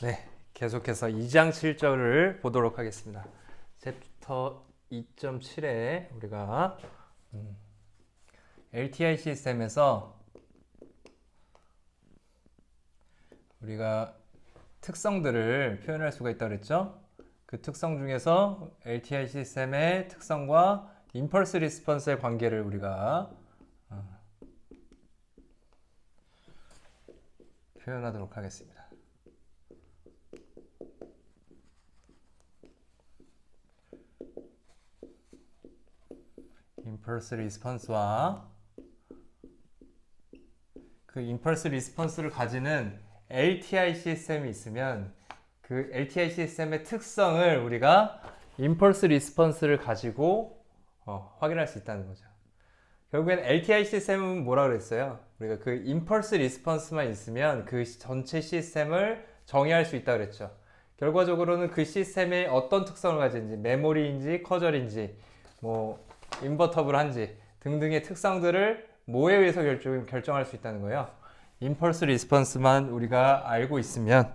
네, 계속해서 2장 7절을 보도록 하겠습니다. 챕터 2.7에 우리가 LTI 시스템에서 우리가 특성들을 표현할 수가 있다고 그랬죠? 그 특성 중에서 LTI 시스템의 특성과 임펄스 리스폰스의 관계를 우리가 표현하도록 하겠습니다. 임펄스 리스폰스와 그 임펄스 리스폰스를 가지는 LTI 시스템이 있으면 그 LTI 시스템의 특성을 우리가 임펄스 리스폰스를 가지고 확인할 수 있다는 거죠. 결국엔 LTI 시스템은 뭐라 그랬어요? 우리가 그 임펄스 리스폰스만 있으면 그 전체 시스템을 정의할 수 있다고 그랬죠. 결과적으로는 그 시스템의 어떤 특성을 가지는지, 메모리인지 커절인지, 뭐 인버터블한지 등등의 특성들을 뭐에 의해서 결정할 수 있다는 거예요. 임펄스 리스폰스만 우리가 알고 있으면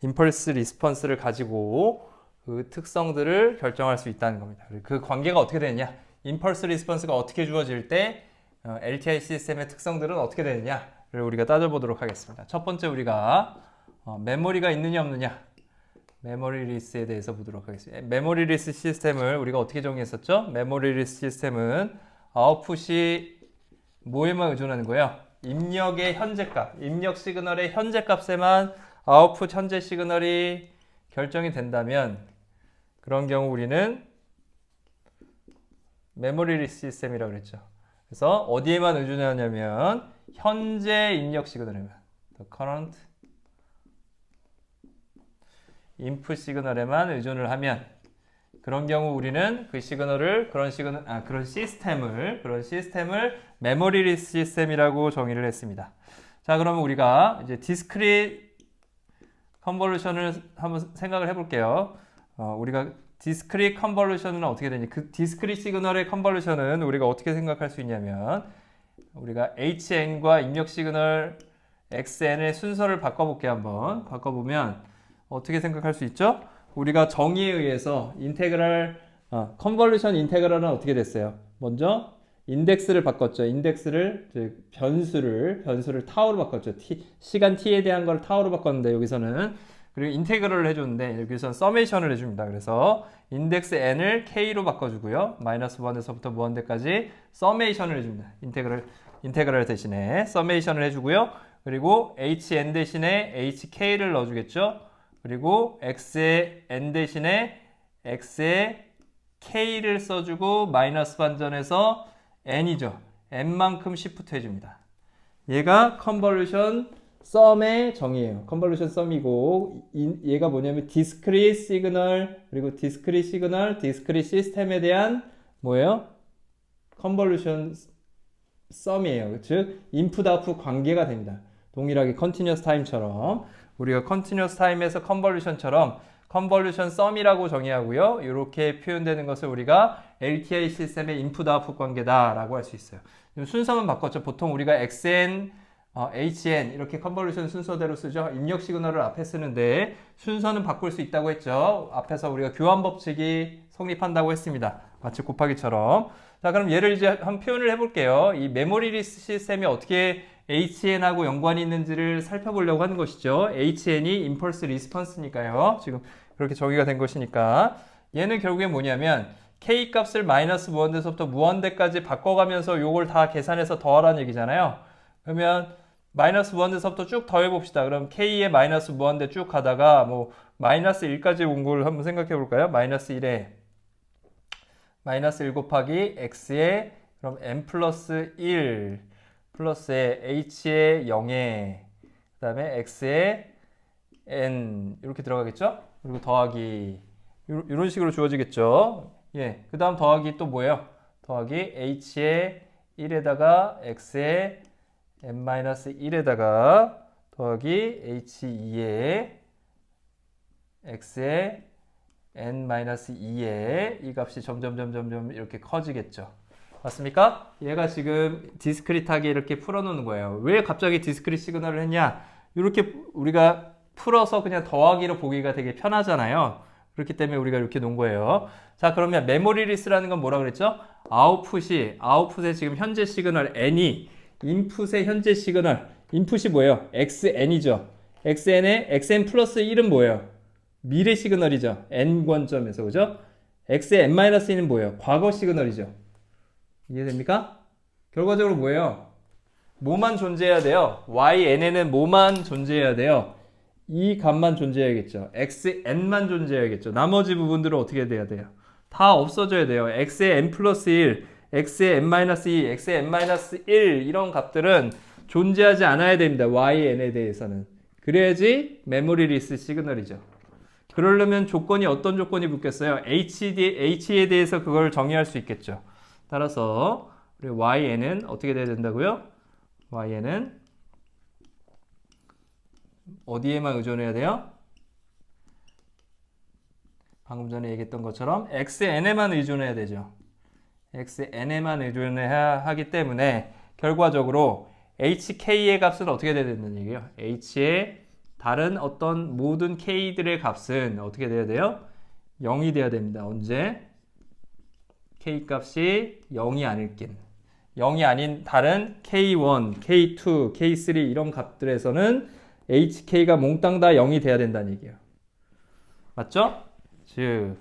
임펄스 리스폰스를 가지고 그 특성들을 결정할 수 있다는 겁니다. 그 관계가 어떻게 되느냐? 임펄스 리스폰스가 어떻게 주어질 때 LTI 시스템의 특성들은 어떻게 되느냐를 우리가 따져보도록 하겠습니다. 첫 번째 우리가 메모리가 있느냐 없느냐, 메모리 리스에 대해서 보도록 하겠습니다. 메모리 리스 시스템을 우리가 어떻게 정의했었죠? 메모리 리스 시스템은 아웃풋이 뭐에만 의존하는 거예요? 입력의 현재값, 입력 시그널의 현재값에만 아웃풋 현재 시그널이 결정이 된다면 그런 경우 우리는 메모리 리스 시스템이라고 그랬죠. 그래서 어디에만 의존하냐면 현재 입력 시그널에만, the current 인풋 시그널에만 의존을 하면 그런 경우 우리는 그 시그널을 그런 시스템을 메모리 리스 시스템이라고 정의를 했습니다. 자, 그러면 우리가 이제 디스크릿 컨볼루션을 한번 생각을 해볼게요. 우리가 디스크릿 컨볼루션은 어떻게 되니? 그 디스크릿 시그널의 컨볼루션은 우리가 어떻게 생각할 수 있냐면 우리가 HN과 입력 시그널 XN의 순서를 바꿔볼게요. 한번 바꿔보면 어떻게 생각할 수 있죠? 우리가 정의에 의해서 컨볼루션 인테그랄은 어떻게 됐어요? 먼저 인덱스를 바꿨죠. 인덱스를 변수를 타우로 바꿨죠. 시간 t에 대한 걸 타우로 바꿨는데 여기서는 그리고 인테그럴을 해줬는데 여기서는 서메이션을 해줍니다. 그래서 인덱스 n을 k로 바꿔주고요. 마이너스 무한대서부터 무한대까지 서메이션을 해줍니다. 인테그럴 대신에 서메이션을 해주고요. 그리고 hn 대신에 hk를 넣어주겠죠. 그리고 x의 n 대신에 x의 k를 써주고 마이너스 반전해서 n이죠. n만큼 시프트 해줍니다. 얘가 컨볼루션 썸의 정의예요. 컨볼루션 썸이고 얘가 뭐냐면 디스크릿 시그널 그리고 디스크릿 시스템에 대한 뭐예요? 컨볼루션 썸이에요. 즉 인풋 아웃풋 관계가 됩니다. 동일하게 컨티뉴어스 타임처럼 우리가 컨티뉴어스 타임에서 컨볼루션처럼 컨볼루션 썸이라고 정의하고요. 이렇게 표현되는 것을 우리가 LTI 시스템의 인풋 아웃풋 관계다라고 할 수 있어요. 순서만 바꿨죠. 보통 우리가 XN, HN 이렇게 컨볼루션 순서대로 쓰죠. 입력 시그널을 앞에 쓰는데 순서는 바꿀 수 있다고 했죠. 앞에서 우리가 교환 법칙이 성립한다고 했습니다. 마치 곱하기처럼. 자, 그럼 얘를 이제 한 표현을 해볼게요. 이 메모리 리스 시스템이 어떻게 HN하고 연관이 있는지를 살펴보려고 하는 것이죠. HN이 임펄스 리스폰스니까요. 지금 그렇게 정의가 된 것이니까 얘는 결국에 뭐냐면 K 값을 마이너스 무한대서부터 무한대까지 바꿔가면서 요걸 다 계산해서 더하라는 얘기잖아요. 그러면 마이너스 무한대서부터 쭉 더해봅시다. 그럼 K의 마이너스 무한대 쭉 가다가 뭐 마이너스 1까지 온 걸 한번 생각해 볼까요? 마이너스 1에 마이너스 1 곱하기 X에 그럼 n 플러스 1 플러스에 h의 0에 그 다음에 x의 n 이렇게 들어가겠죠? 그리고 더하기 이런 식으로 주어지겠죠? 예, 그 다음 더하기 또 뭐예요? 더하기 h의 1에다가 x의 n-1에다가 더하기 h2에 x의 n-2에 이 값이 점점 이렇게 커지겠죠? 맞습니까? 얘가 지금 디스크릿하게 이렇게 풀어놓는 거예요. 왜 갑자기 디스크릿 시그널을 했냐? 이렇게 우리가 풀어서 그냥 더하기로 보기가 되게 편하잖아요. 그렇기 때문에 우리가 이렇게 놓은 거예요. 자, 그러면 메모리 리스라는 건 뭐라 그랬죠? 아웃풋의 지금 현재 시그널 n이 인풋의 현재 시그널, 인풋이 뭐예요? xn이죠. xn의 xn 플러스 1은 뭐예요? 미래 시그널이죠. n 관점에서, 그죠? xn-1은 뭐예요? 과거 시그널이죠. 이해됩니까? 결과적으로 뭐예요? 뭐만 존재해야 돼요? yn에는 뭐만 존재해야 돼요? 이 값만 존재해야겠죠. xn만 존재해야겠죠. 나머지 부분들은 어떻게 돼야 돼요? 다 없어져야 돼요. x의 n 플러스 1, x의 n-2, x의 n-1 이런 값들은 존재하지 않아야 됩니다. yn에 대해서는. 그래야지 메모리 리스 시그널이죠. 그러려면 조건이 어떤 조건이 붙겠어요? h에 대해서 그걸 정의할 수 있겠죠. 따라서 우리yn은 어떻게 돼야 된다고요?yn은 어디에만 의존해야 돼요? 방금 전에 얘기했던 것처럼 xn에만 의존해야 되죠. xn에만 의존해야 하기 때문에 결과적으로 hk의 값은 어떻게 돼야 된다는 얘기예요? h의 다른 어떤 모든 k들의 값은 어떻게 돼야 돼요? 0이 돼야 됩니다. 언제? k 값이 0이 아닐 땐. 0이 아닌 다른 k1, k2, k3 이런 값들에서는 hk가 몽땅 다 0이 돼야 된다는 얘기예요. 맞죠? 즉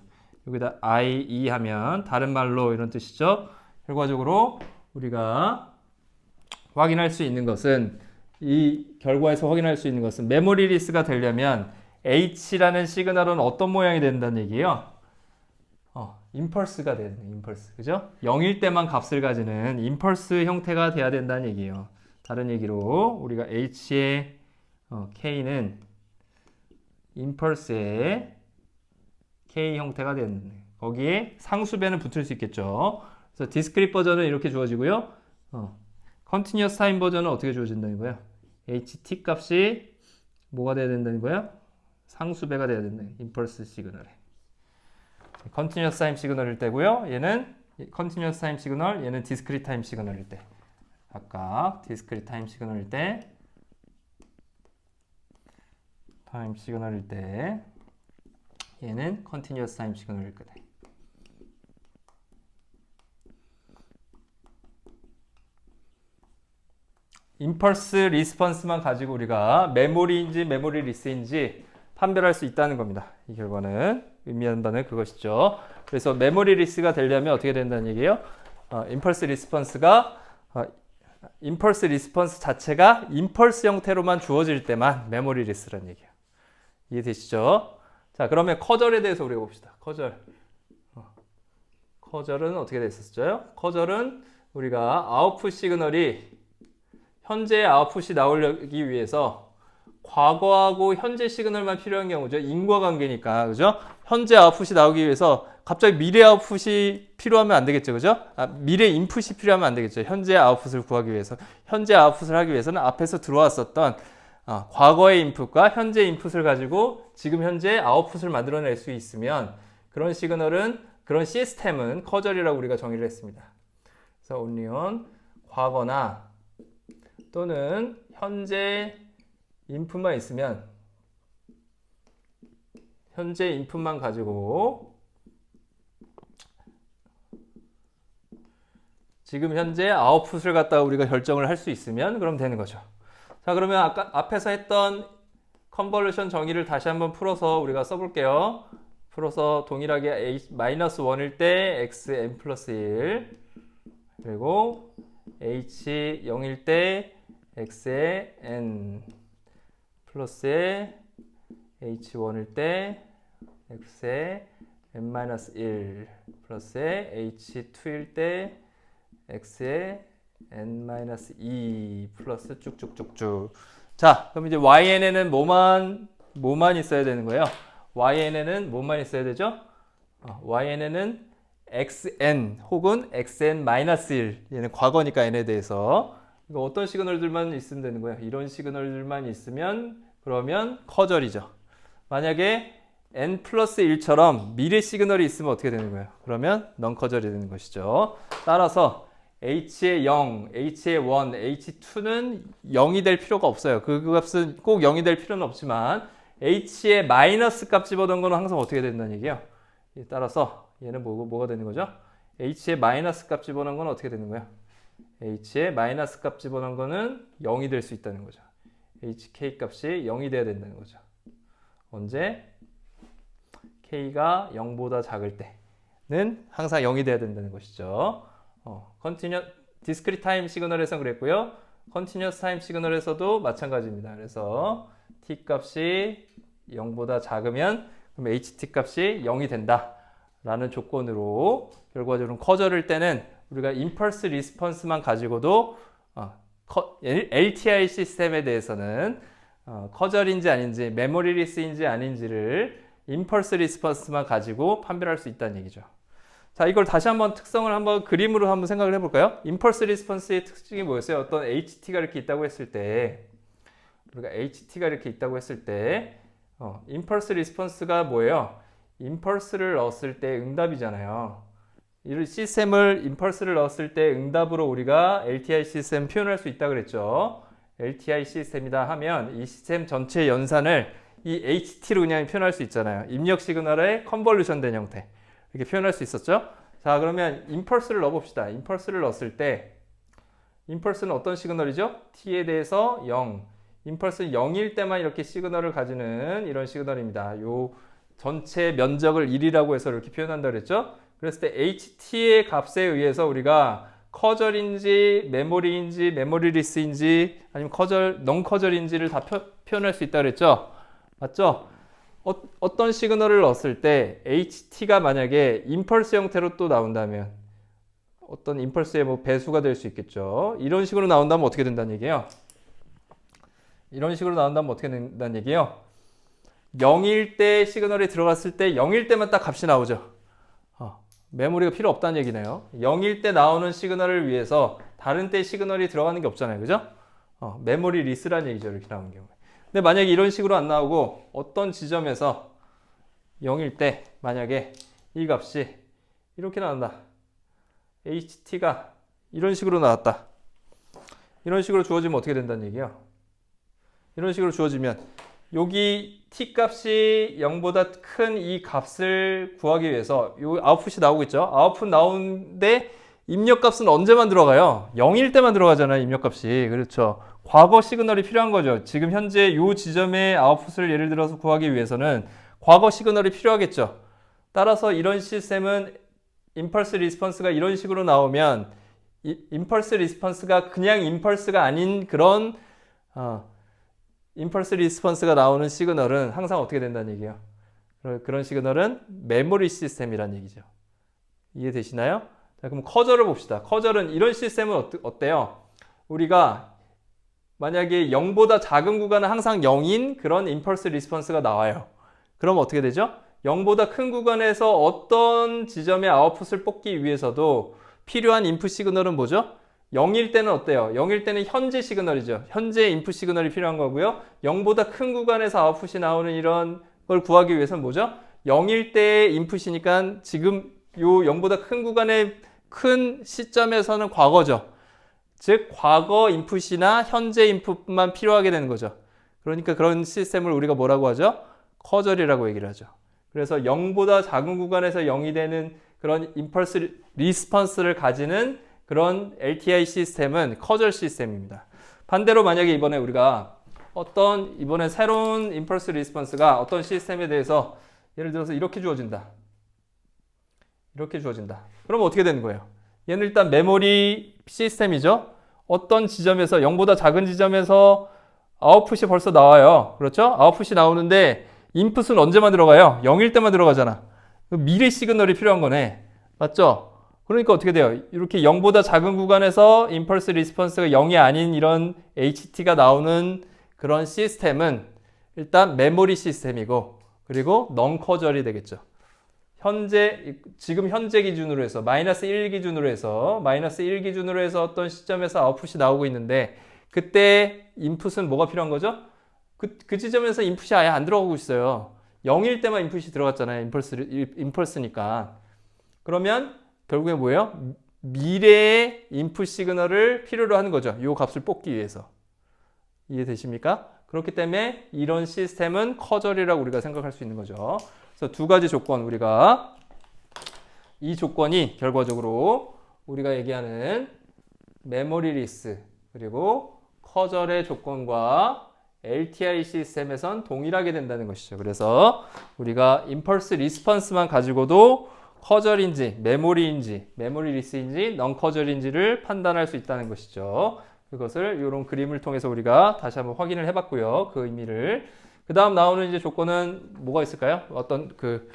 여기다 i2 하면 다른 말로 이런 뜻이죠. 결과적으로 우리가 확인할 수 있는 것은 이 결과에서 확인할 수 있는 것은 메모리 리스가 되려면 h라는 시그널은 어떤 모양이 된다는 얘기예요? 임펄스가 돼야 돼요. 임펄스. 그죠? 0일 때만 값을 가지는 임펄스 형태가 돼야 된다는 얘기예요. 다른 얘기로 우리가 h의 k는 임펄스의 k 형태가 되는 거기에 상수배는 붙을 수 있겠죠. 그래서 디스크릿 버전은 이렇게 주어지고요. 컨티뉴어스 타임 버전은 어떻게 주어진다는 거예요? ht 값이 뭐가 돼야 된다는 거예요? 상수배가 돼야 된다는 임펄스 시그널에. 컨티뉴어스 타임 시그널일 때고요. 얘는 컨티뉴어스 타임 시그널, 얘는 디스크릿 타임 시그널일 때. 각각 디스크릿 타임 시그널일 때, 얘는 컨티뉴어스 타임 시그널일 거다. 임펄스 리스폰스만 가지고 우리가 메모리인지 메모리 리스인지 판별할 수 있다는 겁니다. 이 결과는 의미하는 바는 그것이죠. 그래서 메모리 리스가 되려면 어떻게 된다는 얘기예요? 임펄스 리스폰스 자체가 임펄스 형태로만 주어질 때만 메모리 리스라는 얘기예요. 이해되시죠? 자, 그러면 커절에 대해서 우리가 봅시다. 커절은 어떻게 됐었죠? 커절은 우리가 아웃풋 시그널이 현재 아웃풋이 나오기 위해서 과거하고 현재 시그널만 필요한 경우죠. 인과관계니까, 그죠? 현재 아웃풋이 나오기 위해서 갑자기 미래 아웃풋이 필요하면 안 되겠죠, 그죠? 미래 인풋이 필요하면 안 되겠죠. 현재 아웃풋을 구하기 위해서. 현재 아웃풋을 하기 위해서는 앞에서 들어왔었던 과거의 인풋과 현재 인풋을 가지고 지금 현재 아웃풋을 만들어낼 수 있으면 그런 시그널은, 그런 시스템은 커절이라고 우리가 정의를 했습니다. 그래서 only on 과거나 또는 현재 인풋만 있으면, 현재 인풋만 가지고 지금 현재 아웃풋을 갖다가 우리가 결정을 할 수 있으면 그럼 되는 거죠. 자, 그러면 아까 앞에서 했던 컨볼루션 정의를 다시 한번 풀어서 우리가 써볼게요. 풀어서 동일하게 -1일 때 xn 플러스 1, 그리고 h 0일 때 x의 n 플러스에 h1일 때 x의 n-1 플러스에 h2일 때 x의 n-2 플러스 쭉쭉쭉쭉. 자, 그럼 이제 yn에는 뭐만 있어야 되는 거예요? yn에는 뭐만 있어야 되죠? yn에는 xn 혹은 xn-1, 얘는 과거니까 n에 대해서 이거 어떤 시그널들만 있으면 되는 거예요? 이런 시그널들만 있으면 그러면 커절이죠. 만약에 n 플러스 1처럼 미래 시그널이 있으면 어떻게 되는 거예요? 그러면 넌 커절이 되는 것이죠. 따라서 h의 0, h의 1, h2는 0이 될 필요가 없어요. 그 값은 꼭 0이 될 필요는 없지만 h의 마이너스 값 집어넣은 거는 항상 어떻게 된다는 얘기예요? 따라서 얘는 뭐가 되는 거죠? h의 마이너스 값 집어넣은 거는 어떻게 되는 거야? h의 마이너스 값 집어넣은 거는 0이 될 수 있다는 거죠. hk 값이 0이 돼야 된다는 거죠. 언제? k가 0보다 작을 때는 항상 0이 돼야 된다는 것이죠. 디스크리트 타임 시그널에서 그랬고요. 컨티뉴어스 타임 시그널에서도 마찬가지입니다. 그래서 t 값이 0보다 작으면 그럼 ht 값이 0이 된다 라는 조건으로 결과적으로 커저를 때는 우리가 임펄스 리스폰스만 가지고도 LTI 시스템에 대해서는 커절인지 아닌지 메모리 리스인지 아닌지를 임펄스 리스폰스만 가지고 판별할 수 있다는 얘기죠. 자, 이걸 다시 한번 특성을 한번 그림으로 한번 생각을 해볼까요? 임펄스 리스폰스의 특징이 뭐였어요? 어떤 HT가 이렇게 있다고 했을 때 우리가 HT가 이렇게 있다고 했을 때 임펄스 리스폰스가 뭐예요? 임펄스를 넣었을 때 응답이잖아요. 이 시스템을 임펄스를 넣었을 때 응답으로 우리가 LTI 시스템 표현할 수 있다고 그랬죠. LTI 시스템이다 하면 이 시스템 전체 연산을 이 HT로 그냥 표현할 수 있잖아요. 입력 시그널의 컨볼루션 된 형태. 이렇게 표현할 수 있었죠. 자, 그러면 임펄스를 넣어봅시다. 임펄스를 넣었을 때 임펄스는 어떤 시그널이죠? t에 대해서 0. 임펄스는 0일 때만 이렇게 시그널을 가지는 이런 시그널입니다. 요 전체 면적을 1이라고 해서 이렇게 표현한다 그랬죠. 그랬을 때 ht의 값에 의해서 우리가 커절인지 메모리인지 메모리리스인지 아니면 넌커절인지를 다 표현할 수 있다 그랬죠. 맞죠? 어떤 시그널을 넣었을 때 HT가 만약에 임펄스 형태로 또 나온다면 어떤 임펄스의 뭐 배수가 될 수 있겠죠. 이런 식으로 나온다면 어떻게 된다는 얘기예요? 이런 식으로 나온다면 어떻게 된다는 얘기예요? 0일 때 시그널이 들어갔을 때 0일 때만 딱 값이 나오죠. 메모리가 필요 없다는 얘기네요. 0일 때 나오는 시그널을 위해서 다른 때 시그널이 들어가는 게 없잖아요. 그죠? 메모리 리스라는 얘기죠. 이렇게 나오는 경우에. 근데 만약에 이런 식으로 안 나오고 어떤 지점에서 0일 때 만약에 이 값이 이렇게 나온다. HT가 이런 식으로 나왔다. 이런 식으로 주어지면 어떻게 된다는 얘기예요? 이런 식으로 주어지면 여기 t 값이 0보다 큰 이 값을 구하기 위해서 요 아웃풋이 나오고 있죠. 아웃풋 나오는데 입력 값은 언제만 들어가요? 0일 때만 들어가잖아요. 입력 값이. 그렇죠. 과거 시그널이 필요한 거죠. 지금 현재 요 지점의 아웃풋을 예를 들어서 구하기 위해서는 과거 시그널이 필요하겠죠. 따라서 이런 시스템은 임펄스 리스폰스가 이런 식으로 나오면 임펄스 리스폰스가 그냥 임펄스가 아닌 그런 임펄스 리스폰스가 나오는 시그널은 항상 어떻게 된다는 얘기예요? 그런 시그널은 메모리 시스템이라는 얘기죠. 이해되시나요? 자, 그럼 커저를 봅시다. 커저는 이런 시스템은 어때요? 우리가 만약에 0보다 작은 구간은 항상 0인 그런 임펄스 리스폰스가 나와요. 그럼 어떻게 되죠? 0보다 큰 구간에서 어떤 지점의 아웃풋을 뽑기 위해서도 필요한 인풋 시그널은 뭐죠? 0일 때는 어때요? 0일 때는 현재 시그널이죠. 현재 인풋 시그널이 필요한 거고요. 0보다 큰 구간에서 아웃풋이 나오는 이런 걸 구하기 위해서는 뭐죠? 0일 때의 인풋이니까 지금 요 0보다 큰 구간의 큰 시점에서는 과거죠. 즉 과거 인풋이나 현재 인풋만 필요하게 되는 거죠. 그러니까 그런 시스템을 우리가 뭐라고 하죠? 커절이라고 얘기를 하죠. 그래서 0보다 작은 구간에서 0이 되는 그런 임펄스 리스폰스를 가지는 그런 LTI 시스템은 커절 시스템입니다. 반대로 만약에 이번에 우리가 이번에 새로운 임펄스 리스폰스가 어떤 시스템에 대해서 예를 들어서 이렇게 주어진다. 이렇게 주어진다. 그럼 어떻게 되는 거예요? 얘는 일단 메모리 시스템이죠. 어떤 지점에서 0보다 작은 지점에서 아웃풋이 벌써 나와요. 그렇죠? 아웃풋이 나오는데 인풋은 언제만 들어가요? 0일 때만 들어가잖아. 미래 시그널이 필요한 거네. 맞죠? 그러니까 어떻게 돼요? 이렇게 0보다 작은 구간에서 임펄스 리스폰스가 0이 아닌 이런 HT가 나오는 그런 시스템은 일단 메모리 시스템이고 그리고 넌커절이 되겠죠. 지금 현재 기준으로 해서 마이너스 1 기준으로 해서 어떤 시점에서 아웃풋이 나오고 있는데 그때 인풋은 뭐가 필요한 거죠? 그 지점에서 인풋이 아예 안 들어가고 있어요. 0일 때만 인풋이 들어갔잖아요. 임펄스니까. 그러면 결국에 뭐예요? 미래의 인풋 시그널을 필요로 하는 거죠. 이 값을 뽑기 위해서. 이해되십니까? 그렇기 때문에 이런 시스템은 커절이라고 우리가 생각할 수 있는 거죠. 그래서 두 가지 조건, 우리가 이 조건이 결과적으로 우리가 얘기하는 메모리 리스 그리고 커절의 조건과 LTI 시스템에선 동일하게 된다는 것이죠. 그래서 우리가 임펄스 리스폰스만 가지고도 커절인지 메모리 리스인지 넌 커절인지를 판단할 수 있다는 것이죠. 그것을 이런 그림을 통해서 우리가 다시 한번 확인을 해봤고요. 그 의미를. 그 다음 나오는 이제 조건은 뭐가 있을까요? 어떤 그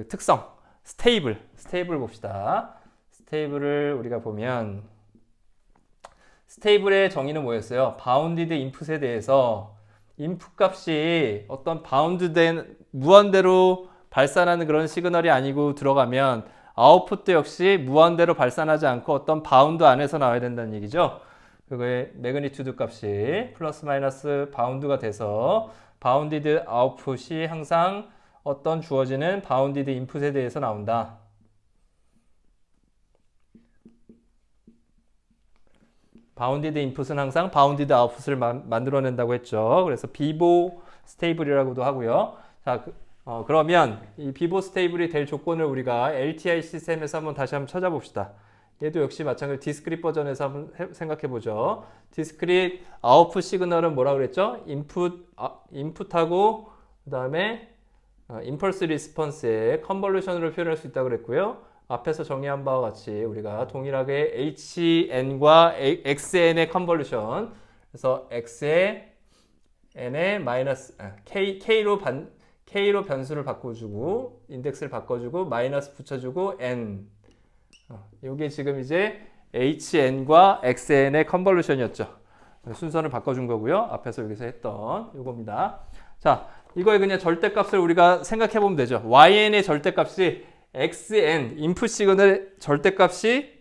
특성, 스테이블 봅시다. 스테이블을 우리가 보면 스테이블의 정의는 뭐였어요? 바운디드 인풋에 대해서 인풋 값이 어떤 바운드된 무한대로 발산하는 그런 시그널이 아니고 들어가면 아웃풋도 역시 무한대로 발산하지 않고 어떤 바운드 안에서 나와야 된다는 얘기죠. 그거의 매그니튜드 값이 플러스 마이너스 바운드가 돼서 바운디드 아웃풋이 항상 어떤 주어지는 바운디드 인풋에 대해서 나온다. 바운디드 인풋은 항상 바운디드 아웃풋을 만들어낸다고 했죠. 그래서 비보 스테이블이라고도 하고요. 자, 그러면 이 비보 스테이블이 될 조건을 우리가 LTI 시스템에서 다시 한번 찾아봅시다. 얘도 역시 마찬가지로 디스크릿 버전에서 한번 생각해 보죠. 디스크릿 아웃풋 시그널은 뭐라 그랬죠? 인풋하고 그 다음에 임펄스 리스폰스의 컨볼루션으로 표현할 수 있다고 그랬고요. 앞에서 정의한 바와 같이 우리가 동일하게 HN과 XN의 컨볼루션, 그래서 X에 N에 마이너스 K로 변수를 바꿔주고 인덱스를 바꿔주고 마이너스 붙여주고 N, 이게 지금 이제 HN과 XN의 컨볼루션이었죠. 순서를 바꿔준 거고요. 앞에서 여기서 했던 이겁니다. 자, 이거의 그냥 절대값을 우리가 생각해 보면 되죠. YN의 절대값이 XN, 인풋 시그널의 절대값이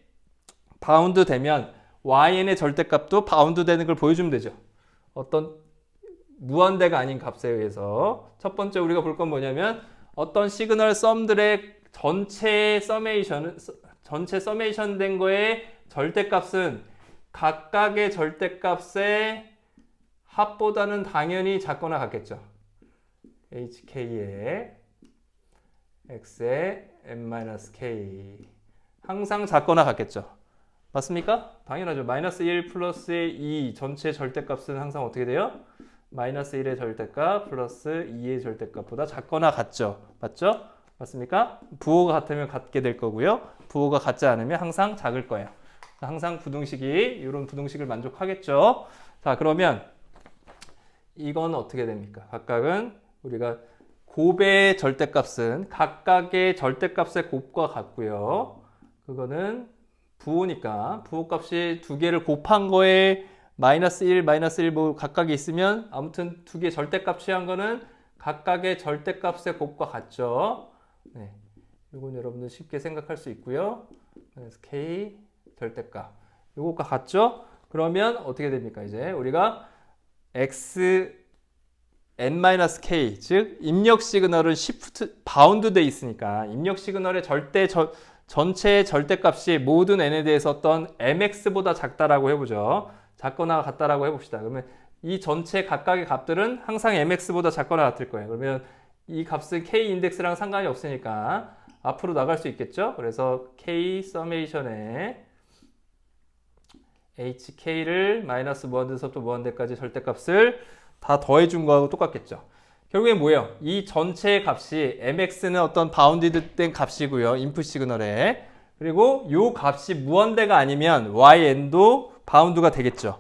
바운드 되면 YN의 절대값도 바운드 되는 걸 보여주면 되죠. 어떤 무한대가 아닌 값에 의해서. 첫 번째 우리가 볼 건 뭐냐면 어떤 시그널 썸들의 전체 서메이션 된 거의 절대값은 각각의 절대값의 합보다는 당연히 작거나 같겠죠. HK의 X의 n-k 항상 작거나 같겠죠. 맞습니까? 당연하죠. 마이너스 1 플러스의 2 전체 절대값은 항상 어떻게 돼요? 마이너스 1의 절대값 플러스 2의 절대값보다 작거나 같죠. 맞죠? 맞습니까? 부호가 같으면 같게 될 거고요. 부호가 같지 않으면 항상 작을 거예요. 항상 부등식이 이런 부등식을 만족하겠죠. 자, 그러면 이건 어떻게 됩니까? 각각은 우리가 곱의 절대값은 각각의 절대값의 곱과 같고요. 그거는 부호니까 부호값이 두 개를 곱한 거에 마이너스 1, 마이너스 1 뭐 각각이 있으면 아무튼 두 개 절대값 취한 거는 각각의 절대값의 곱과 같죠. 네, 이건 여러분들 쉽게 생각할 수 있고요. 그래서 K 절대값 이것과 같죠. 그러면 어떻게 됩니까? 이제 우리가 X n-k 즉 입력 시그널은 시프트 바운드 돼 있으니까 입력 시그널의 전체 절대값이 모든 n에 대해서 어떤 mx보다 작다라고 해보죠. 작거나 같다라고 해봅시다. 그러면 이 전체 각각의 값들은 항상 mx보다 작거나 같을 거예요. 그러면 이 값은 k 인덱스랑 상관이 없으니까 앞으로 나갈 수 있겠죠. 그래서 k 서메이션에 hk를 마이너스 무한대에서부터 무한대까지 절대값을 다 더해준 거하고 똑같겠죠. 결국엔 뭐예요? 이 전체 값이 mx는 어떤 바운디드 된 값이고요. 인풋 시그널에. 그리고 이 값이 무한대가 아니면yn도 바운드가 되겠죠.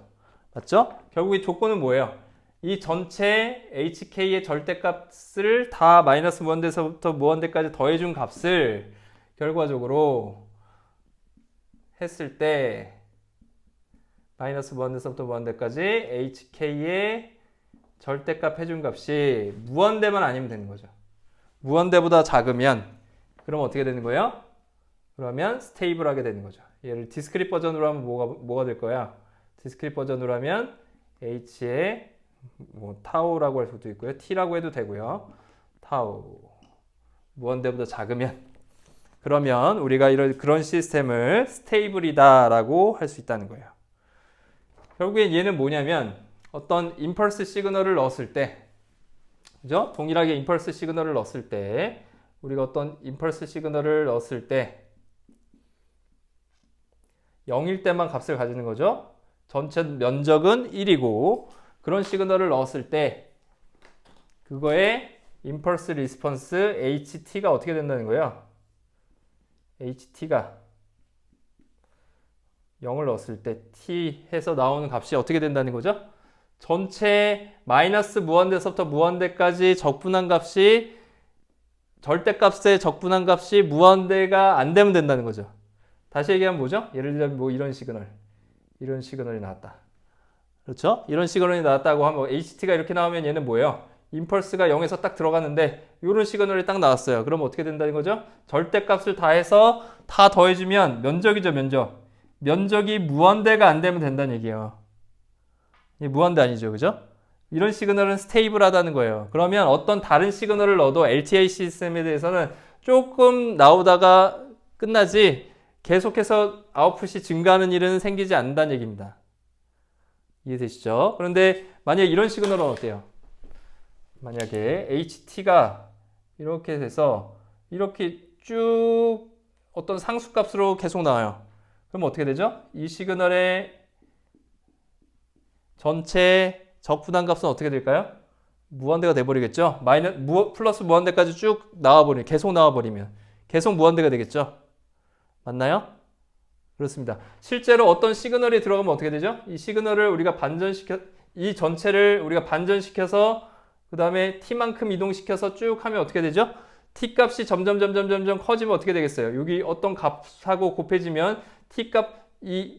맞죠? 결국 이 조건은 뭐예요? 이 전체 hk의 절대값을 다 마이너스 무한대에서부터 무한대까지 더해준 값을 결과적으로 했을 때 마이너스 무한대에서부터 무한대까지 hk의 절대값 해준 값이 무한대만 아니면 되는 거죠. 무한대보다 작으면 그럼 어떻게 되는 거예요? 그러면 스테이블하게 되는 거죠. 얘를 디스크릿 버전으로 하면 뭐가 될 거야? 디스크릿 버전으로 하면 h에 뭐 타우라고 할 수도 있고요. t라고 해도 되고요. 타우 무한대보다 작으면 그러면 우리가 그런 시스템을 스테이블이다라고 할 수 있다는 거예요. 결국엔 얘는 뭐냐면 어떤 임펄스 시그널을 넣었을 때, 그죠? 동일하게 임펄스 시그널을 넣었을 때, 우리가 어떤 임펄스 시그널을 넣었을 때 0일 때만 값을 가지는 거죠. 전체 면적은 1이고 그런 시그널을 넣었을 때 그거의 임펄스 리스폰스 HT가 어떻게 된다는 거예요? HT가 0을 넣었을 때 T 해서 나오는 값이 어떻게 된다는 거죠? 전체 마이너스 무한대에서부터 무한대까지 적분한 값이 절대값의 적분한 값이 무한대가 안 되면 된다는 거죠. 다시 얘기하면 뭐죠? 예를 들면 뭐 이런 시그널이 나왔다. 그렇죠? 이런 시그널이 나왔다고 하면 HT가 이렇게 나오면 얘는 뭐예요? 임펄스가 0에서 딱 들어갔는데 이런 시그널이 딱 나왔어요. 그럼 어떻게 된다는 거죠? 절대값을 다 해서 다 더해주면 면적이죠, 면적. 면적이 무한대가 안 되면 된다는 얘기예요. 무한대 아니죠, 그죠? 이런 시그널은 스테이블하다는 거예요. 그러면 어떤 다른 시그널을 넣어도 LTI 시스템에 대해서는 조금 나오다가 끝나지 계속해서 아웃풋이 증가하는 일은 생기지 않는다는 얘기입니다. 이해되시죠? 그런데 만약에 이런 시그널은 어때요? 만약에 HT가 이렇게 돼서 이렇게 쭉 어떤 상수값으로 계속 나와요. 그럼 어떻게 되죠? 이 시그널의 전체 적분한 값은 어떻게 될까요? 무한대가 돼버리겠죠? 플러스 무한대까지 쭉 나와버리면, 계속 나와버리면 계속 무한대가 되겠죠? 맞나요? 그렇습니다. 실제로 어떤 시그널이 들어가면 어떻게 되죠? 이 시그널을 우리가 이 전체를 우리가 반전시켜서 그 다음에 t만큼 이동시켜서 쭉 하면 어떻게 되죠? t 값이 점점 커지면 어떻게 되겠어요? 여기 어떤 값하고 곱해지면 t 값,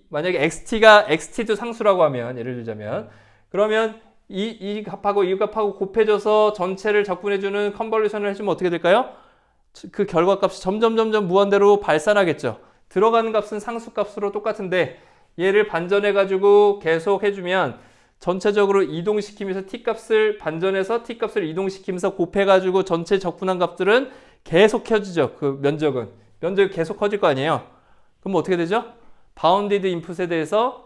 만약에 xt도 상수라고 하면, 예를 들자면, 그러면 이 값하고 이 값하고 곱해져서 전체를 적분해주는 컨볼루션을 해주면 어떻게 될까요? 그 결과값이 점점 무한대로 발산하겠죠. 들어가는 값은 상수값으로 똑같은데 얘를 반전해가지고 계속 해주면 전체적으로 이동시키면서 t값을 반전해서 t값을 이동시키면서 곱해가지고 전체 적분한 값들은 계속 커지죠. 그 면적이 계속 커질 거 아니에요. 그럼 어떻게 되죠? 바운디드 인풋에 대해서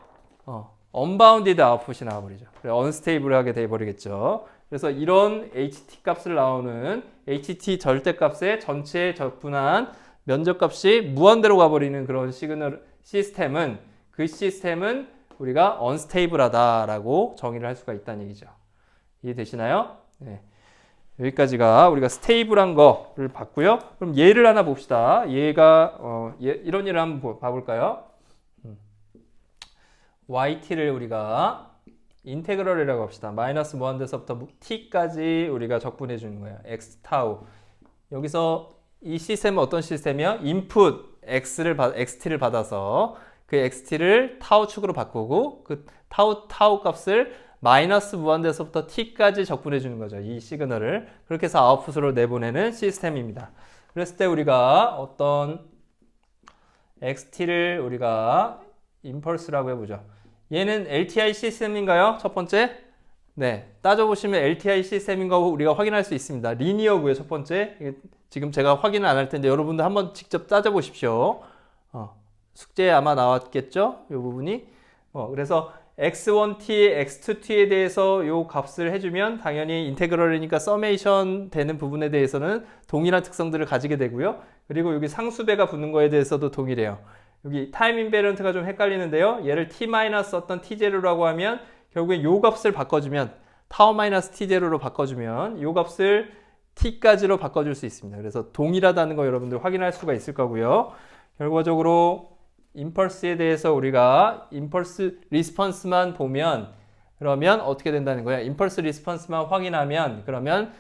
언바운디드 아웃풋이 나와버리죠. 언스테이블하게 돼버리겠죠. 그래서 이런 HT 값을 나오는 HT 절대값의 전체 적분한 면적값이 무한대로 가버리는 그런 시스템은 우리가 unstable하다라고 정의를 할 수가 있다는 얘기죠. 이해되시나요? 네. 여기까지가 우리가 스테이블한 거를 봤고요. 그럼 예를 하나 봅시다. 이런 예를 한번 봐볼까요? yt를 우리가 인테그럴이라고 합시다. 마이너스 무한대에서부터 t까지 우리가 적분해 주는 거예요. x 타우. 여기서 이 시스템은 어떤 시스템이요? 인풋 xt를 받아서 그 xt를 타우 축으로 바꾸고 그 타우 값을 마이너스 무한대에서부터 t까지 적분해 주는 거죠. 이 시그널을. 그렇게 해서 아웃풋으로 내보내는 시스템입니다. 그랬을 때 우리가 어떤 xt를 우리가 임펄스라고 해보죠. 얘는 LTI 시스템인가요? 첫 번째. 네. 따져보시면 LTI 시스템인 거 우리가 확인할 수 있습니다. 리니어고요, 첫 번째. 지금 제가 확인을 안 할 텐데 여러분들 한번 직접 따져보십시오. 숙제에 아마 나왔겠죠? 이 부분이. 그래서 x1t, x2t에 대해서 이 값을 해주면 당연히 인테그럴이니까 서메이션 되는 부분에 대해서는 동일한 특성들을 가지게 되고요. 그리고 여기 상수배가 붙는 거에 대해서도 동일해요. 여기 타임 인베런트가 좀 헷갈리는데요. 얘를 t- 어떤 t0라고 하면 결국에 요 값을 바꿔주면 타워 마이너스 t0로 바꿔주면 요 값을 t까지로 바꿔줄 수 있습니다. 그래서 동일하다는 거 여러분들 확인할 수가 있을 거고요. 결과적으로 임펄스에 대해서 우리가 임펄스 리스폰스만 보면 그러면 어떻게 된다는 거야? 임펄스 리스폰스만 확인하면 그러면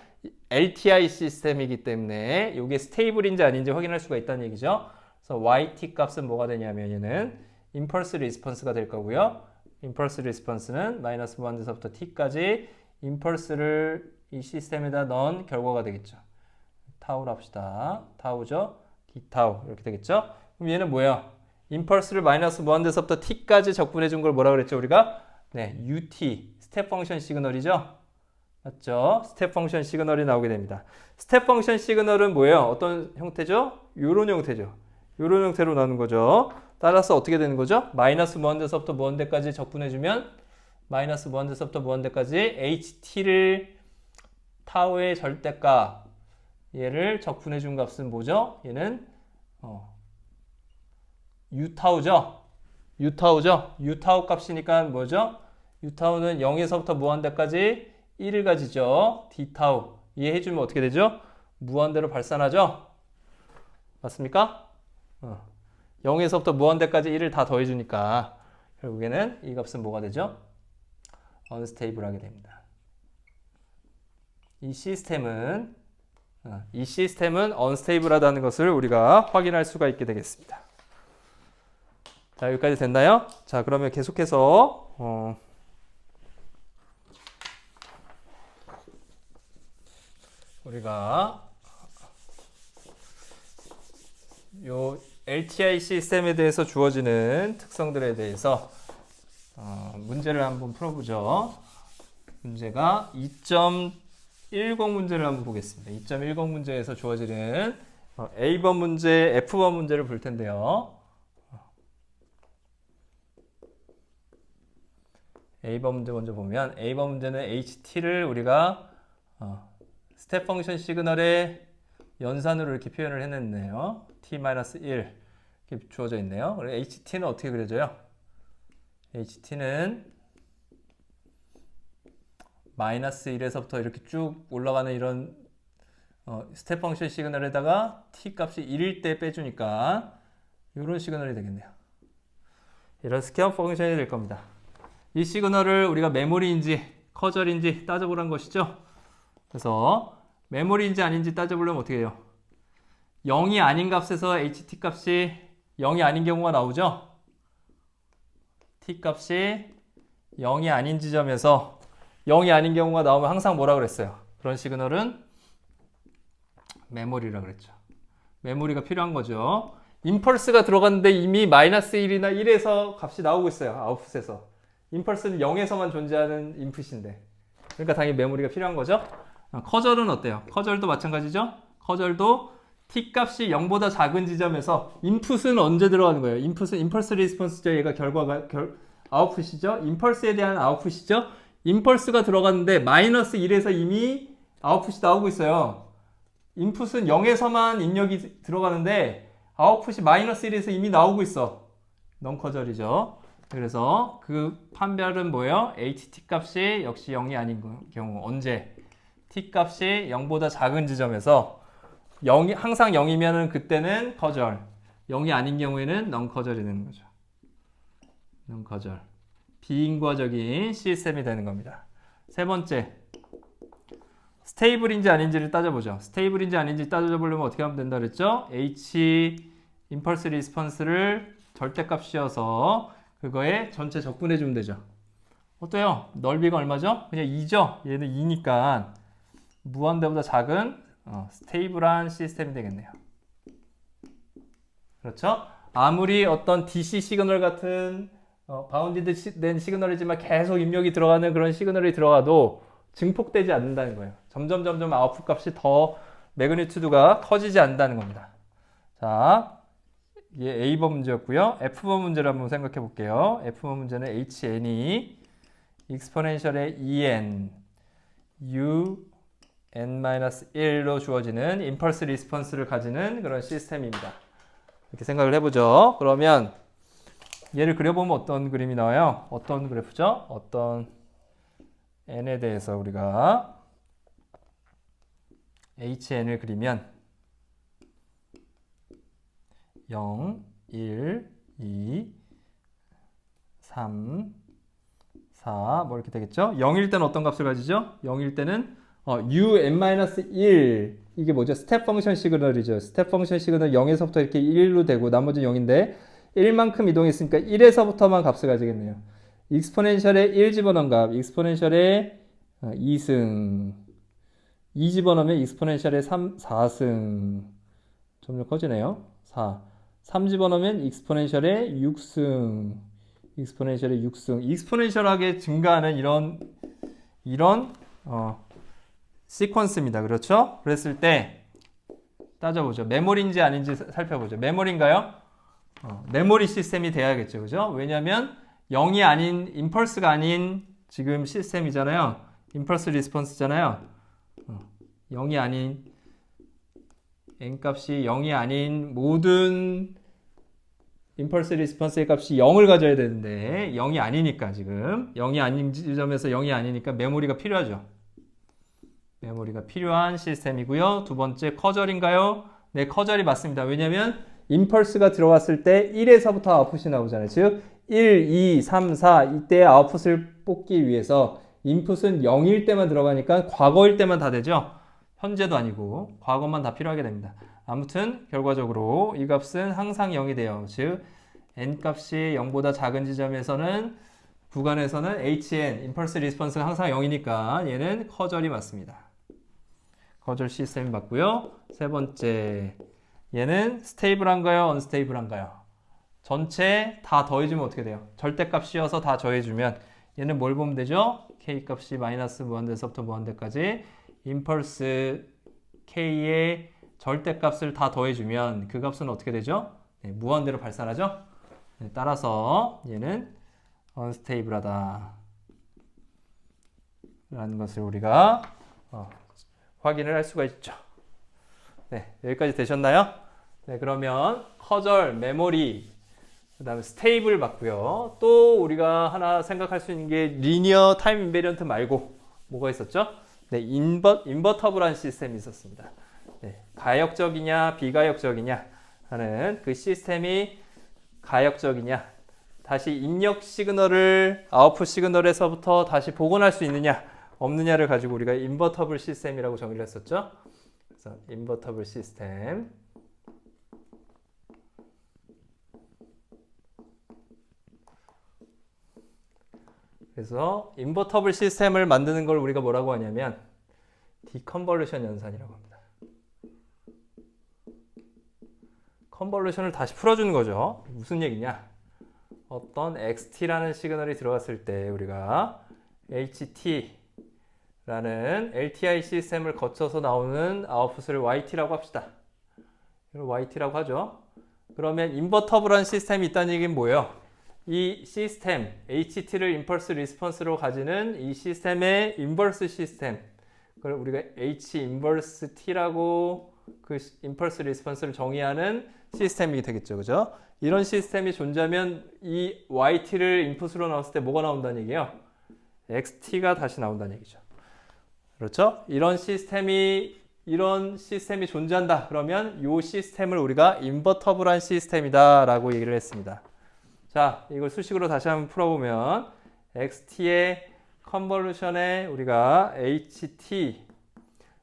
LTI 시스템이기 때문에 이게 스테이블인지 아닌지 확인할 수가 있다는 얘기죠. 그래서 YT 값은 뭐가 되냐면 얘는 임펄스 리스폰스가 될 거고요. 임펄스 리스폰스는 마이너스 무한대에서부터 t까지 임펄스를 이 시스템에다 넣은 결과가 되겠죠. 타우로 합시다. 타우죠. d타우 이렇게 되겠죠. 그럼 얘는 뭐예요? 임펄스를 마이너스 무한대에서부터 t까지 적분해 준 걸 뭐라 그랬죠 우리가? 네, UT 스텝 펑션 시그널이죠. 맞죠? 스텝 펑션 시그널이 나오게 됩니다. 스텝 펑션 시그널은 뭐예요? 어떤 형태죠? 요런 형태죠. 요런 형태로 나오는 거죠. 따라서 어떻게 되는 거죠? 마이너스 무한대에서부터 무한대까지 적분해 주면 마이너스 무한대에서부터 무한대까지 ht를 타우의 절대값 얘를 적분해 준 값은 뭐죠? 얘는 u타우죠. u타우 값이니까 뭐죠? u타우는 0에서부터 무한대까지 1을 가지죠. d타우 이해해주면 어떻게 되죠? 무한대로 발산하죠? 맞습니까? 0에서부터 무한대까지 1을 다 더해주니까 결국에는 이 값은 뭐가 되죠? 언스테이블하게 됩니다. 이 시스템은 언스테이블하다는 것을 우리가 확인할 수가 있게 되겠습니다. 자, 여기까지 됐나요? 자, 그러면 계속해서 우리가 요 LTI 시스템에 대해서 주어지는 특성들에 대해서 문제를 한번 풀어보죠. 문제가 2.10 문제를 한번 보겠습니다. 2.10 문제에서 주어지는 A번 문제, F번 문제를 볼 텐데요. A번 문제 먼저 보면 A번 문제는 HT를 우리가 스텝 펑션 시그널의 연산으로 이렇게 표현을 해냈네요. t-1 이렇게 주어져 있네요. 그리고 HT는 어떻게 그려져요? HT는 마이너스 1에서부터 이렇게 쭉 올라가는 이런 스텝 펑션 시그널에다가 t 값이 1일 때 빼주니까 이런 시그널이 되겠네요. 이런 스퀘어 펑션이 될 겁니다. 이 시그널을 우리가 메모리인지 커절인지 따져보라는 것이죠. 그래서 메모리인지 아닌지 따져보려면 어떻게 해요? 0이 아닌 값에서 ht 값이 0이 아닌 경우가 나오죠. t 값이 0이 아닌 지점에서 0이 아닌 경우가 나오면 항상 뭐라 그랬어요? 그런 시그널은 메모리라 그랬죠. 메모리가 필요한 거죠. 임펄스가 들어갔는데 이미 마이너스 1이나 1에서 값이 나오고 있어요. 아웃풋에서. 임펄스는 0에서만 존재하는 인풋인데. 그러니까 당연히 메모리가 필요한 거죠. 커절은 어때요? 커절도 마찬가지죠. 커절도 t 값이 0보다 작은 지점에서 인풋은 언제 들어가는 거예요? 인풋은 임펄스 리스폰스죠. 얘가 아웃풋이죠. 임펄스에 대한 아웃풋이죠. 임펄스가 들어갔는데 마이너스 1에서 이미 아웃풋이 나오고 있어요. 인풋은 0에서만 입력이 들어가는데 아웃풋이 마이너스 1에서 이미 나오고 있어. 넌커절이죠. 그래서 그 판별은 뭐예요? ht 값이 역시 0이 아닌 경우 언제? t 값이 0보다 작은 지점에서 항상 0이면은 그때는 커절, 0이 아닌 경우에는 넌커절이 되는 거죠. 넌커절. 비인과적인 시스템이 되는 겁니다. 세 번째, 스테이블인지 아닌지를 따져보죠. 스테이블인지 아닌지 따져보려면 어떻게 하면 된다 그랬죠? H 임펄스 리스폰스를 절대값 씌워서 그거에 전체 적분해 주면 되죠. 어때요? 넓이가 얼마죠? 그냥 2죠? 얘는 2니까 무한대보다 작은 스테이블한 시스템이 되겠네요. 그렇죠? 아무리 어떤 DC 시그널 같은 바운디드 된 시그널이지만 계속 입력이 들어가는 그런 시그널이 들어가도 증폭되지 않는다는 거예요. 점점 아웃풋 값이 더 매그니튜드가 커지지 않는다는 겁니다. 자, 이게 A번 문제였고요. F번 문제를 한번 생각해 볼게요. F번 문제는 HN이 익스포넨셜의 EN, UN-1로 주어지는 임펄스 리스폰스를 가지는 그런 시스템입니다. 이렇게 생각을 해보죠. 그러면 얘를 그려보면 어떤 그림이 나와요? 어떤 그래프죠? 어떤 n에 대해서 우리가 HN을 그리면 0, 1, 2, 3, 4 뭐 이렇게 되겠죠? 0일 때는 어떤 값을 가지죠? 0일 때는 UN-1 이게 뭐죠? 스텝 펑션 시그널이죠. 스텝 펑션 시그널 0에서부터 이렇게 1로 되고 나머지는 0인데 1만큼 이동했으니까 1에서부터만 값을 가지겠네요. 익스포넨셜에 1 집어넣은 값, 익스포넨셜에 2승 2 집어넣으면 익스포넨셜에 4승 점점 커지네요. 4 3 집어넣으면 익스포넨셜에 6승 익스포넨셜에 6승 익스포넨셜하게 증가하는 이런 시퀀스입니다. 그렇죠? 그랬을 때 따져보죠. 메모리인지 아닌지 살펴보죠. 메모리인가요? 메모리 시스템이 돼야겠죠. 그죠? 왜냐하면 0이 아닌 임펄스가 아닌 지금 시스템이잖아요. 임펄스 리스폰스잖아요. 0이 아닌 n값이 0이 아닌 모든 임펄스 리스폰스의 값이 0을 가져야 되는데 0이 아니니까 지금 0이 아닌 지점에서 0이 아니니까 메모리가 필요하죠. 메모리가 필요한 시스템이고요. 두 번째 커절인가요? 네, 커절이 맞습니다. 왜냐면 임펄스가 들어왔을 때 1에서부터 아웃풋이 나오잖아요. 즉 1, 2, 3, 4 이때 아웃풋을 뽑기 위해서 인풋은 0일 때만 들어가니까 과거일 때만 다 되죠. 현재도 아니고 과거만 다 필요하게 됩니다. 아무튼 결과적으로 이 값은 항상 0이 돼요. 즉 n값이 0보다 작은 지점에서는 구간에서는 hn, 임펄스 리스폰스가 항상 0이니까 얘는 커절이 맞습니다. 커절 시스템이 맞고요. 세 번째, 얘는 스테이블한가요? 언스테이블한가요? 전체 다 더해주면 어떻게 돼요? 절대값이어서 다 더해주면 얘는 뭘 보면 되죠? k값이 마이너스 무한대에서부터 무한대까지 임펄스 k의 절대값을 다 더해주면 그 값은 어떻게 되죠? 네, 무한대로 발산하죠? 네, 따라서 얘는 언스테이블하다 라는 것을 우리가 확인을 할 수가 있죠. 네, 여기까지 되셨나요? 네, 그러면 커절, 메모리, 그 다음에 스테이블 맞고요. 또 우리가 하나 생각할 수 있는 게 리니어 타임 인베리언트 말고 뭐가 있었죠? 네, 인버터블한 시스템이 있었습니다. 네, 가역적이냐 비가역적이냐 하는 그 시스템이 가역적이냐, 다시 입력 시그널을 아웃풋 시그널에서부터 다시 복원할 수 있느냐 없느냐를 가지고 우리가 인버터블 시스템이라고 정의를 했었죠. 그래서 인버터블 시스템, 그래서 인버터블 시스템을 만드는 걸 우리가 뭐라고 하냐면 디컨볼루션 연산이라고 합니다. 컨볼루션을 다시 풀어주는 거죠. 무슨 얘기냐? 어떤 XT라는 시그널이 들어갔을 때 우리가 HT라는 LTI 시스템을 거쳐서 나오는 아웃풋을 YT라고 합시다. 이걸 YT라고 하죠. 그러면 인버터블한 시스템이 있다는 얘기는 뭐예요? 이 시스템 HT를 임펄스 리스폰스로 가지는 이 시스템의 인버스 시스템, 그걸 우리가 H 인버스 T라고 그 임펄스 리스폰스를 정의하는 시스템이 되겠죠. 그죠? 이런 시스템이 존재하면 이 YT를 인풋으로 나왔을 때 뭐가 나온다는 얘기예요? XT가 다시 나온다는 얘기죠. 그렇죠? 이런 시스템이 존재한다. 그러면 이 시스템을 우리가 인버터블한 시스템이다 라고 얘기를 했습니다. 자, 이걸 수식으로 다시 한번 풀어보면 XT의 컨볼루션에 우리가 HT,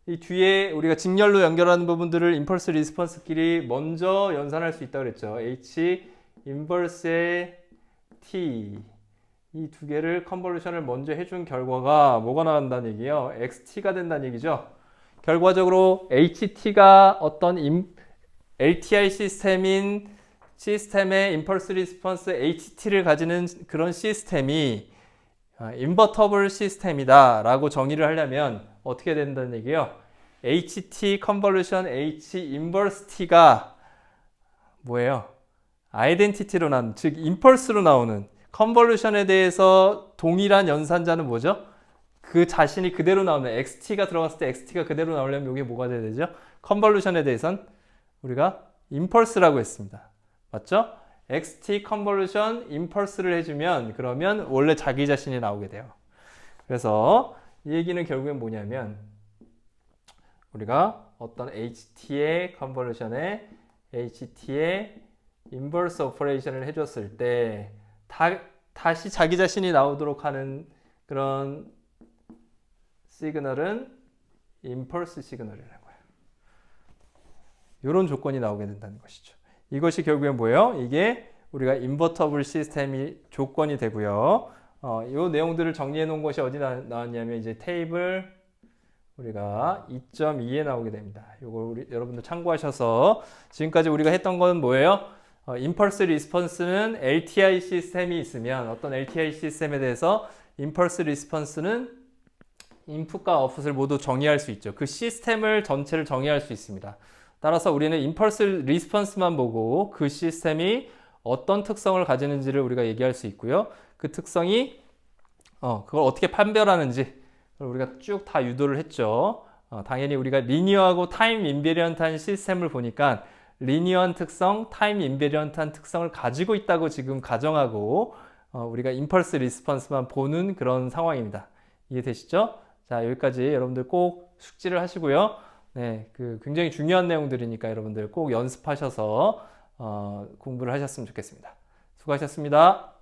이 뒤에 우리가 직렬로 연결하는 부분들을 임펄스 리스폰스끼리 먼저 연산할 수 있다고 그랬죠. H 인버스의 T, 이 두 개를 컨볼루션을 먼저 해준 결과가 뭐가 나온다는 얘기예요? XT가 된다는 얘기죠. 결과적으로 HT가 어떤 LTI 시스템의 임펄스 리스폰스 HT를 가지는 그런 시스템이 인버터블 시스템이다 라고 정의를 하려면 어떻게 된다는 얘기예요? HT 컨볼루션 H 인버스 T가 뭐예요? 아이덴티티로 나오는, 즉 임펄스로 나오는, 컨볼루션에 대해서 동일한 연산자는 뭐죠? 그 자신이 그대로 나오는 XT가 들어갔을 때 XT가 그대로 나오려면 이게 뭐가 돼야 되죠? 컨볼루션에 대해선 우리가 임펄스라고 했습니다. 맞죠? XT 컨볼루션 임펄스를 해주면 그러면 원래 자기 자신이 나오게 돼요. 그래서 이 얘기는 결국엔 뭐냐면 우리가 어떤 HT의 컨볼루션에 HT의 인버스 오퍼레이션을 해줬을 때 다시 자기 자신이 나오도록 하는 그런 시그널은 임펄스 시그널이라는 거예요. 이런 조건이 나오게 된다는 것이죠. 이것이 결국엔 뭐예요? 이게 우리가 인버터블 시스템이 조건이 되고요. 이 내용들을 정리해 놓은 것이 어디 나왔냐면 이제 테이블 우리가 2.2에 나오게 됩니다. 이걸 여러분들 참고하셔서 지금까지 우리가 했던 건 뭐예요? 임펄스 리스폰스는 LTI 시스템이 있으면 어떤 LTI 시스템에 대해서 임펄스 리스폰스는 인풋과 아웃풋을 모두 정의할 수 있죠. 그 시스템을 전체를 정의할 수 있습니다. 따라서 우리는 임펄스 리스폰스만 보고 그 시스템이 어떤 특성을 가지는지를 우리가 얘기할 수 있고요. 그 특성이 그걸 어떻게 판별하는지 그걸 우리가 쭉 다 유도를 했죠. 당연히 우리가 리니어하고 타임 인베리언트한 시스템을 보니까 리니어한 특성, 타임 인베리언트한 특성을 가지고 있다고 지금 가정하고 우리가 임펄스 리스폰스만 보는 그런 상황입니다. 이해되시죠? 자, 여기까지 여러분들 꼭 숙지를 하시고요. 네, 굉장히 중요한 내용들이니까 여러분들 꼭 연습하셔서 공부를 하셨으면 좋겠습니다. 수고하셨습니다.